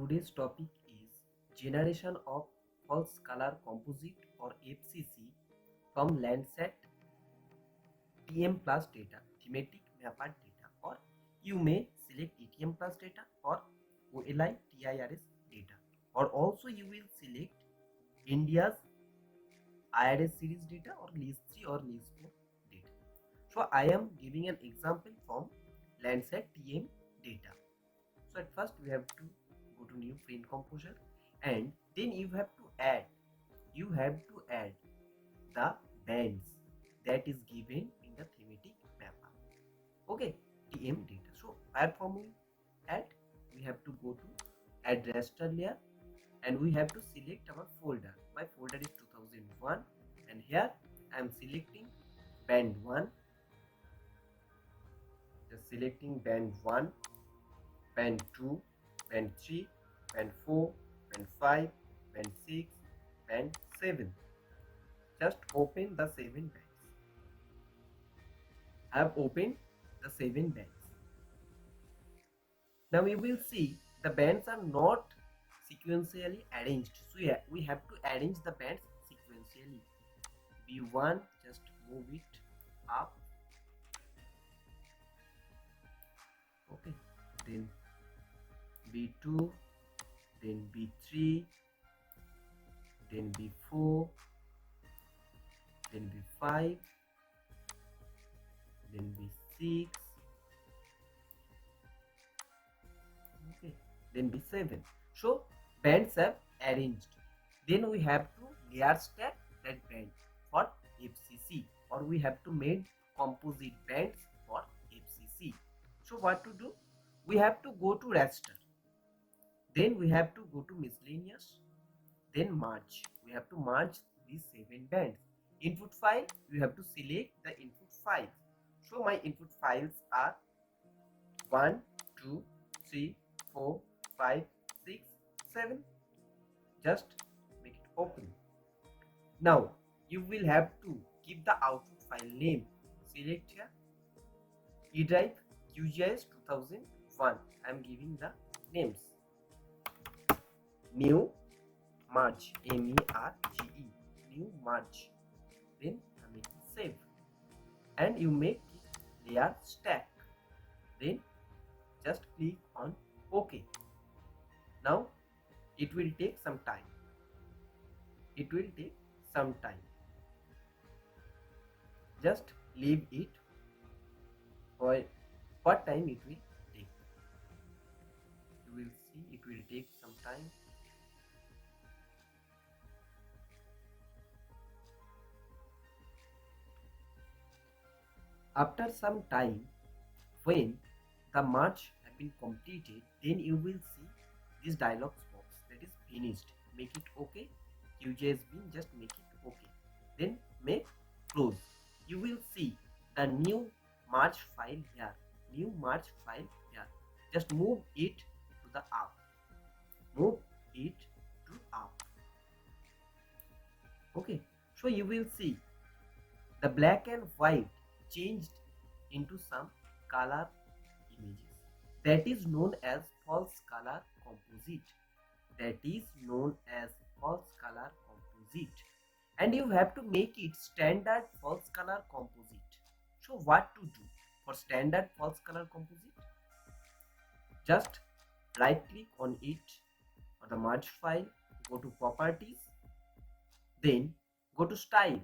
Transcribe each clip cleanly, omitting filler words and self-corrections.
Today's topic is generation of false color composite or FCC from Landsat TM plus data, thematic mapper data, or you may select ETM plus data or OLI TIRS data, or also you will select India's IRS series data or list 3 or list 4 data. So I am giving an example from Landsat TM data. So at first we have to go to new print composure, and then you have to add the bands that is given in the thematic mapper. Okay, TM data. So where from we add, we have to go to add raster layer, and we have to select our folder. My folder is 2001, and here I am selecting band 1, just selecting band 1, band 2, band 3, band 4, band 5, band 6, band 7. Just open the 7 bands. I have opened the 7 bands. Now we will see the bands are not sequentially arranged. So yeah, we have to arrange the bands sequentially. B1, just move it up. Okay, then B2, then B3, then B4, then B5, then B6, okay, then B7. So bands have arranged. Then we have to layer stack that band for FCC, or we have to make composite bands for FCC. So what to do? We have to go to raster, then we have to go to miscellaneous, then merge. We have to merge these 7 bands. Input file, you have to select the input files. So my input files are 1, 2, 3, 4, 5, 6, 7. Just make it open. Now you will have to keep the output file name. Select here E drive QGIS 2001. I am giving the names. New merge, MERGE, new merge. Then I make it save, and you make it layer stack. Then just click on OK. Now it will take some time. Just leave it for what time it will take. You will see it will take some time. After some time, when the merge has been completed, then you will see this dialog box that is finished. Make it OK. QGIS bin, just make it OK. Then make close. You will see the new merge file here. Just move it to the up. Okay. So you will see the black and white changed into some color images. That is known as false color composite. And you have to make it standard false color composite. So what to do for standard false color composite? Just right click on it or the merge file, go to properties, then go to style.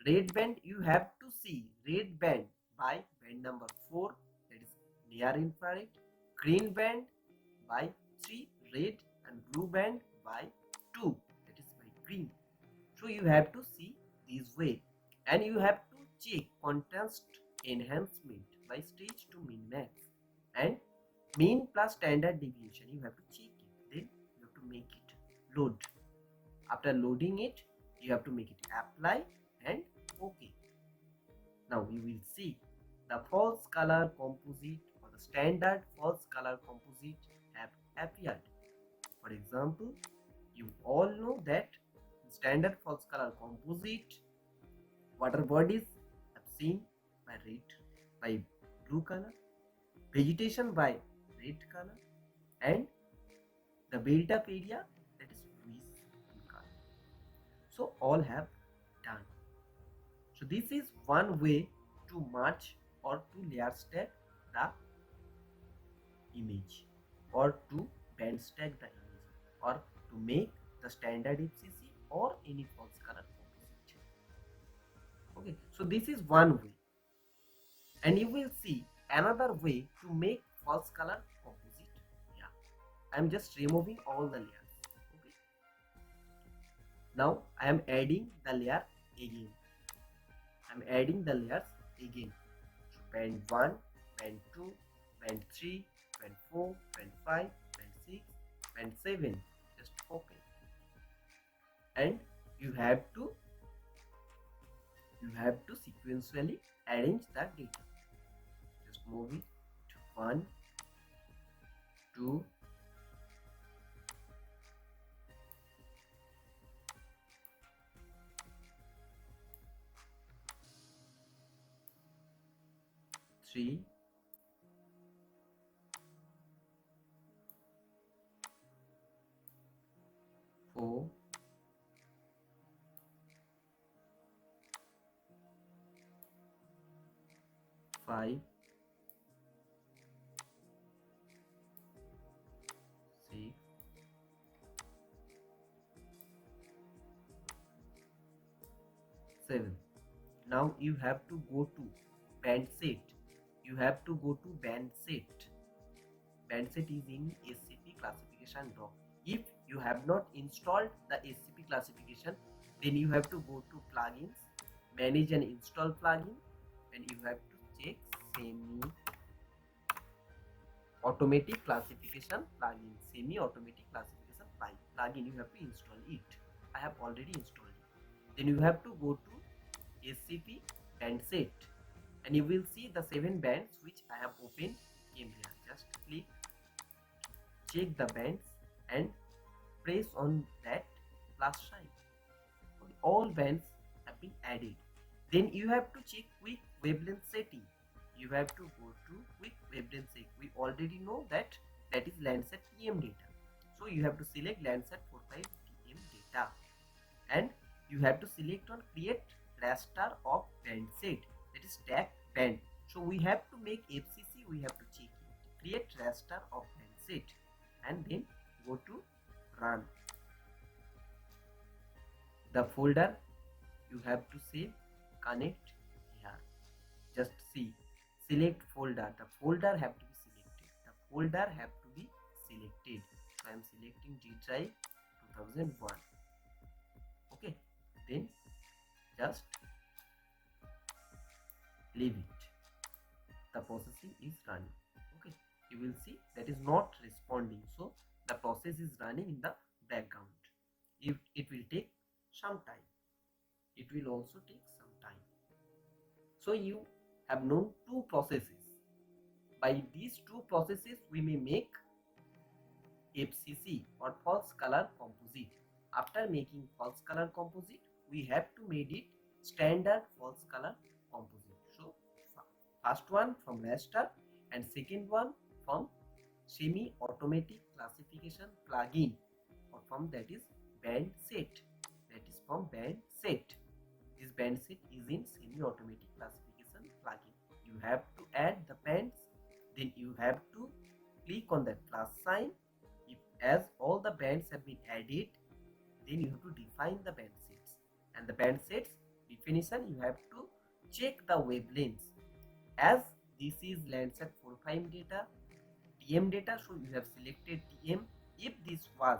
Red band, you have to see red band by band number 4, that is near infrared, green band by 3 red, and blue band by 2, that is by green. So you have to see this way, and you have to check contrast enhancement by stage to min max, and mean plus standard deviation you have to check it. Then you have to make it load. After loading it, you have to make it apply and OK. Now you will see the false color composite or the standard false color composite have appeared. For example, you all know that standard false color composite water bodies have seen by blue color, vegetation by red color, and the built up area, that is width and color. So all have done. So this is one way to merge or to layer stack the image, or to band stack the image, or to make the standard FCC or any false color composite. Okay, so this is one way, and you will see another way to make false color composite. Yeah, I'm just removing all the layers. Okay, now I am adding the layer again. I'm adding the layers again. So band 1, band 2, band 3, band 4, band 5, band 6, band 7. Just open. And you have to sequentially arrange that data. Just move it to 1, 2, 3, 4, 5, 6, 7. Now you have to go to band set. You have to go to band set. Band set is in SCP classification doc. If you have not installed the SCP classification, then you have to go to plugins, manage and install plugin, and you have to check semi automatic classification plugin. Semi automatic classification plugin, you have to install it. I have already installed it. Then you have to go to SCP band set, and you will see the 7 bands which I have opened came here. Just click, check the bands and press on that plus sign. Okay, all bands have been added. Then you have to check quick wavelength setting. You have to go to quick wavelength setting. We already know that is Landsat TM data. So you have to select Landsat 45 TM data, and you have to select on create raster of band set, that is stack band. So we have to make FCC, we have to check it, create raster of band set, and then go to run. The folder you have to save, connect here. Just see, select folder. The folder have to be selected. The folder have to be selected. So I am selecting G drive 2001. Okay, then just leave it. The processing is running. Okay, you will see that is not responding, so the process is running in the background. If it will take some time, it will also take some time. So you have known 2 processes. By these 2 processes we may make FCC or false color composite. After making false color composite, we have to make it standard false color composite. So first one from raster and second one from semi automatic classification plugin, or from that is band set. That is from band set. This band set is in semi automatic classification plugin. You have to add the bands, then you have to click on that plus sign. If as all the bands have been added, then you have to define the band sets, and the band sets definition you have to check the wavelengths. As this is Landsat 45 data, TM data, so you have selected TM. If this was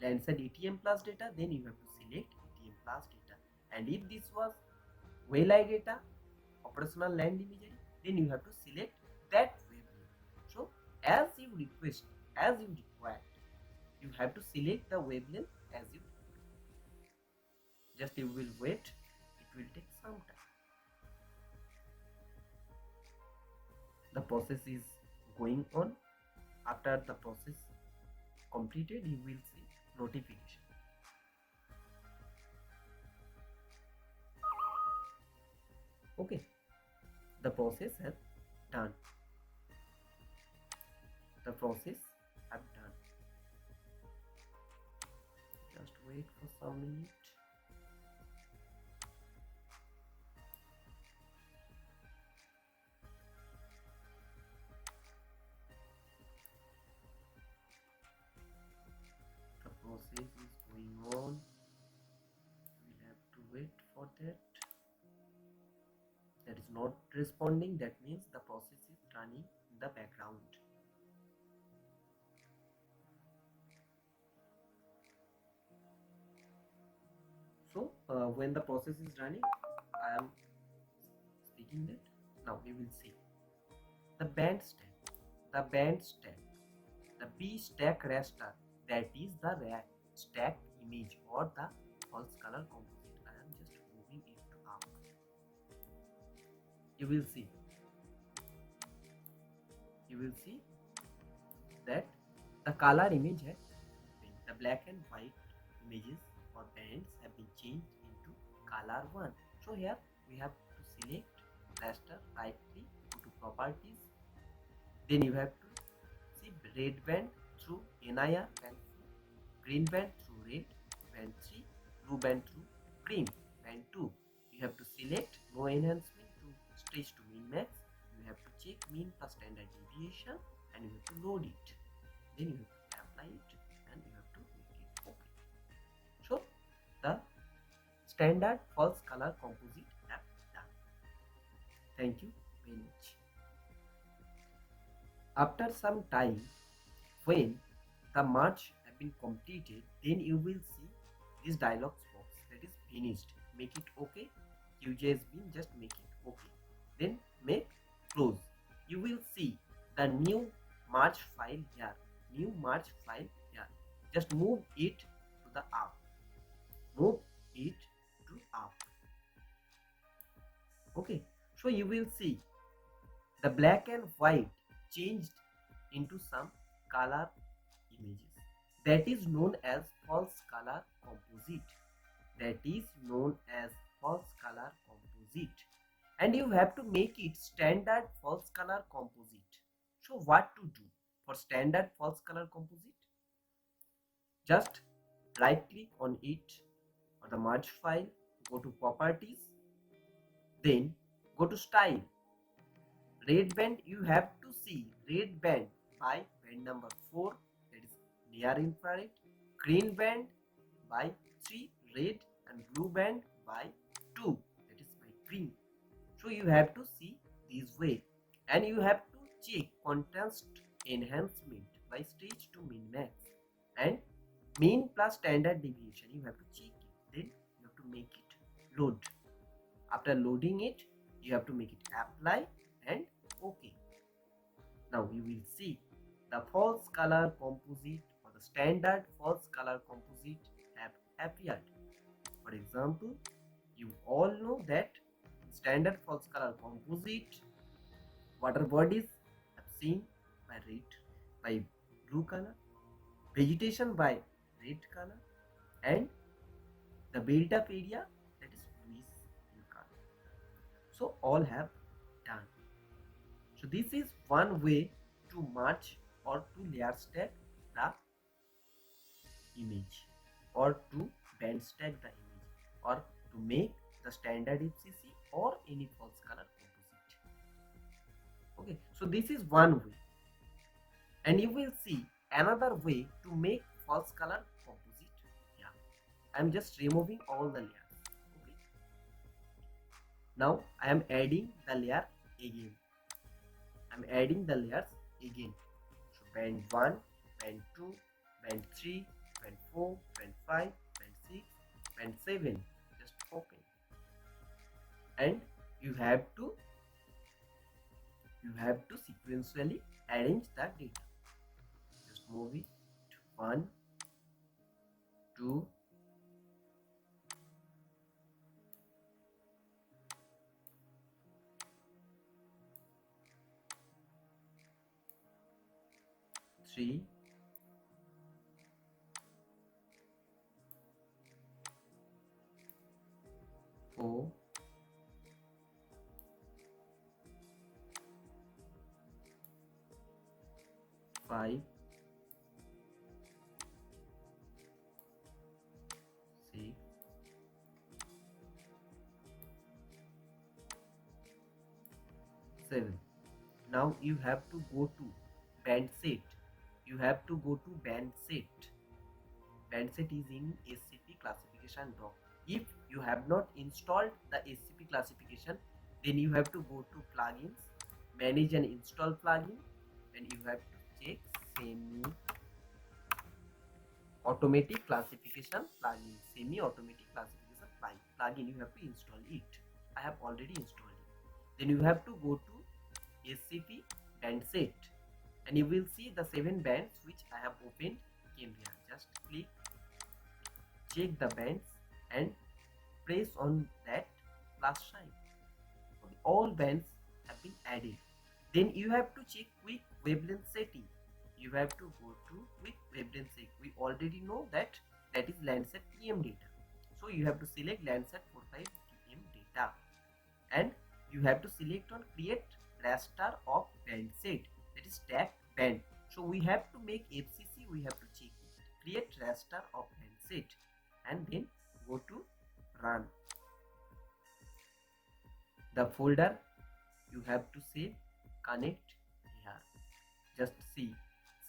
Landsat ATM plus data, then you have to select ATM plus data, and if this was WLI data, operational land imagery, then you have to select that wavelength. So as you request, as you require, you have to select the wavelength as you require. Just you will wait, it will take some time. The process is going on. After the process completed, you will see notification. Okay, the process has done. The process have done. Just wait for some minute. The process is going on. We'll have to wait for that. That is not responding. That means the process is running in the background. So when the process is running, I am speaking that. Now we will see the band stack, the B stack raster, that is the stack image or the false color composite. I am just moving it up. You will see that the color image has been, the black and white images or bands have been changed into color one. So here we have to select raster, right click, go to properties, then you have to see red band through NIR band 4, green band through red band 3, blue band through green band 2. You have to select no enhancement to stretch to min max. You have to check mean plus standard deviation and you have to load it. Then you have to apply it and you have to make it okay. So the standard false color composite have done. Thank you very much. After some time, when the merge have been completed, then you will see this dialog box that is finished. Make it okay. QJ has been, just make it okay. Then make close. You will see the new merge file here. Just move it to the up. Okay. So you will see the black and white changed into some color images. That is known as false color composite. And you have to make it standard false color composite. So what to do for standard false color composite? Just right click on it or the merge file, go to properties, then go to style. Red band, you have to see red band by band number 4, that is near infrared, green band by 3 red, and blue band by 2, that is by green. So you have to see this way, and you have to check contrast enhancement by stretch to min max and mean plus standard deviation. You have to check it, then you have to make it load. After loading it, you have to make it apply and okay. Now you will see the false color composite or the standard false color composite have appeared. For example, you all know that standard false color composite water bodies have seen by blue color, vegetation by red color, and the built up area, that is bluish in color. So all have done. So this is one way to merge or to layer stack the image, or to band stack the image, or to make the standard FCC or any false color composite. Okay, so this is one way, and you will see another way to make false color composite. Yeah, I'm just removing all the layers. Okay, now I am adding the layer again. I'm adding the layers again. So band 1, band 2, band 3, band 4, band 5, band 6, band 7. Just open. And you have to sequentially arrange the data. Just move it to 1, 2, 3, 4, 5, 7. Now you have to go to band set. You have to go to band set. Band set is in SCP classification doc. If you have not installed the SCP classification, then you have to go to plugins, manage and install plugin, and you have to check semi automatic classification plugin. Semi automatic classification plugin, you have to install it. I have already installed it. Then you have to go to SCP band set, and you will see the 7 bands which I have opened came here. Just click, check the bands and press on that plus sign. Okay, all bands have been added. Then you have to check quick wavelength setting. You have to go to quick wavelength setting. We already know that is Landsat TM data. So you have to select Landsat 45 TM data, and you have to select on create raster of band set, that is stack band. So we have to make FCC, we have to check create raster of band set, and then go to run. The folder you have to save, connect here. Just see,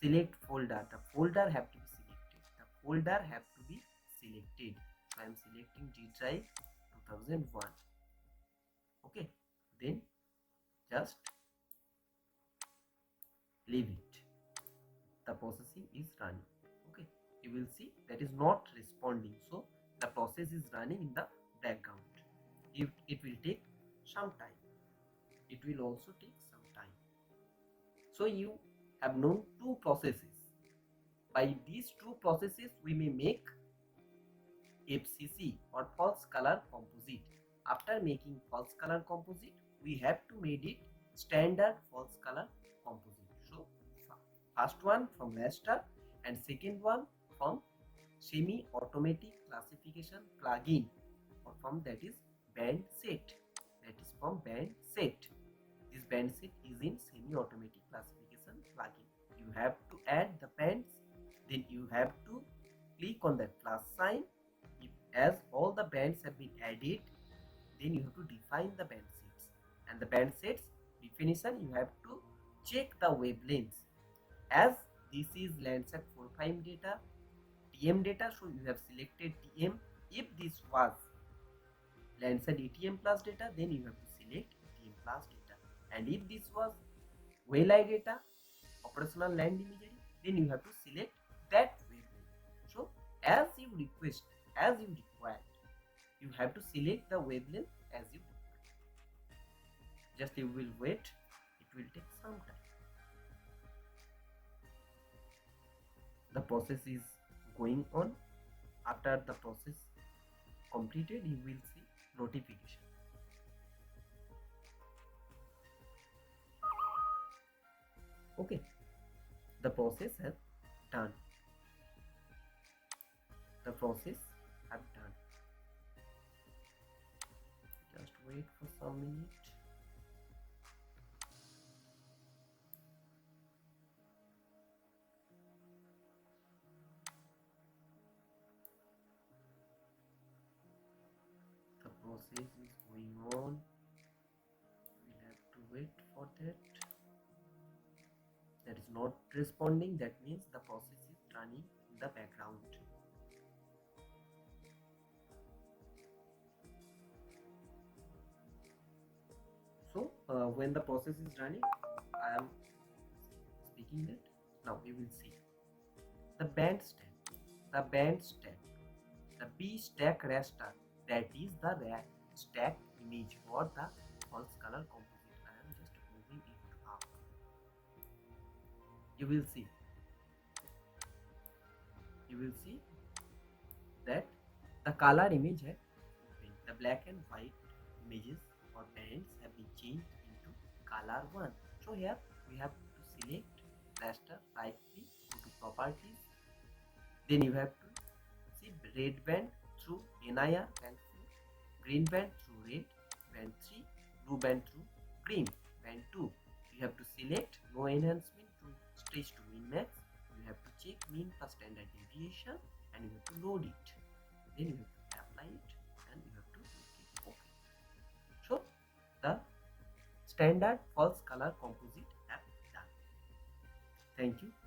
select folder. The folder have to be selected. The folder have to be selected. So I am selecting D drive 2001. Okay, then just leave it. The processing is running. Okay, you will see that is not responding. So the process is running in the background. It will take some time. It will also take some time. So you have known 2 processes. By these 2 processes we may make FCC or false color composite. After making false color composite, we have to make it standard false color composite. So first one from raster and second one from semi automatic classification plugin, or from that is band set. That is from band set. This band set is in semi automatic classification plugin. You have to add the bands, then you have to click on that plus sign. As all the bands have been added, then you have to define the band sets, and the band sets definition you have to check the wavelengths. As this is Landsat 45 data, TM data, so you have selected TM. If this was Landsat ATM plus data, then you have to select ATM plus data, and if this was WLI data, operational land imagery, then you have to select that wavelength. So as you request, as you require, you have to select the wavelength as you require. Just you will wait, it will take some time. The process is going on. After the process completed, you will see notification. Okay, the process has done. The process have done. Just wait for some minute. The process is going on. We have to wait for that. That is not responding. That means the process is running in the background. So when the process is running, I am speaking that. Now we will see the band stack, the B stack raster, that is the stack image for the false color composite. I am just moving it up. You will see that the color image has opened. The black and white images or bands have been changed into color 1. So here we have to select raster, right click, go to properties, then you have to see red band through NIR, band through green band through red, band 3, blue band through green, band 2. You have to select no enhancement to stretch to min max. You have to check mean plus standard deviation, and you have to load it. Then you have to apply it, and you have to make it OK. So the standard false color composite app done. Thank you.